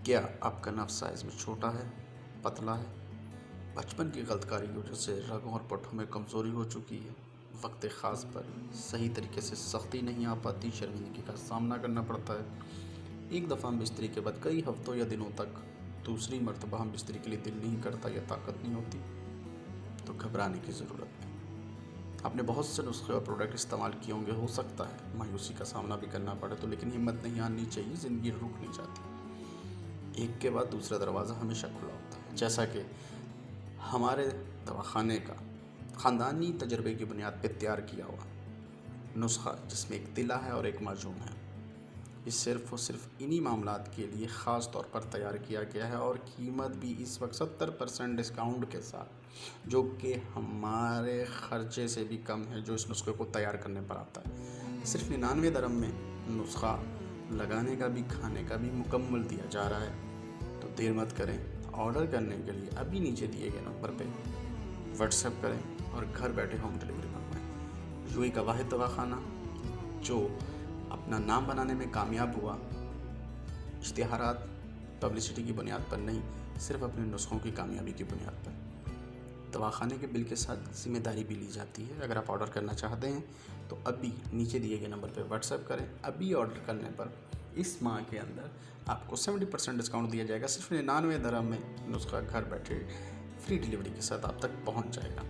کیا آپ کا نفس سائز میں چھوٹا ہے، پتلا ہے، بچپن کی غلط کاری کی وجہ سے رگوں اور پٹھوں میں کمزوری ہو چکی ہے، وقت خاص پر صحیح طریقے سے سختی نہیں آ پاتی، شرمندگی کا سامنا کرنا پڑتا ہے، ایک دفعہ ہم بستری کے بعد کئی ہفتوں یا دنوں تک دوسری مرتبہ ہم بستری کے لیے دل نہیں کرتا یا طاقت نہیں ہوتی، تو گھبرانے کی ضرورت نہیں۔ آپ نے بہت سے نسخے اور پروڈکٹ استعمال کیے ہوں گے، ہو سکتا ہے مایوسی کا سامنا بھی کرنا پڑے تو، لیکن ہمت نہیں ہارنی چاہیے، زندگی رک نہیں جاتی، ایک کے بعد دوسرا دروازہ ہمیشہ کھلا ہوتا ہے۔ جیسا کہ ہمارے دواخانے کا خاندانی تجربے کی بنیاد پہ تیار کیا ہوا نسخہ، جس میں ایک تلا ہے اور ایک معجون ہے، یہ صرف اور صرف انہی معاملات کے لیے خاص طور پر تیار کیا گیا ہے، اور قیمت بھی اس وقت 70% ڈسکاؤنٹ کے ساتھ، جو کہ ہمارے خرچے سے بھی کم ہے جو اس نسخے کو تیار کرنے پر آتا ہے۔ صرف 99 درہم میں نسخہ لگانے کا بھی کھانے کا بھی مکمل دیا جا رہا ہے، تو دیر مت کریں، آرڈر کرنے کے لیے ابھی نیچے دیے گئے نمبر پہ واٹس ایپ کریں اور گھر بیٹھے ہوم ڈلیوری منگوائیں۔ یو ای کا واحد دواخانہ جو اپنا نام بنانے میں کامیاب ہوا، اشتہارات، پبلسٹی کی بنیاد پر نہیں، صرف اپنے نسخوں کی کامیابی کی بنیاد پر۔ دواخانے کے بل کے ساتھ ذمہ داری بھی لی جاتی ہے۔ اگر آپ آرڈر کرنا چاہتے ہیں تو ابھی نیچے دیے گئے نمبر پہ واٹس ایپ کریں، ابھی آرڈر کرنے پر اس ماہ کے اندر آپ کو 70% ڈسکاؤنٹ دیا جائے گا، صرف 99 درہم میں نسخہ گھر بیٹھے فری ڈیلیوری کے ساتھ آپ تک پہنچ جائے گا۔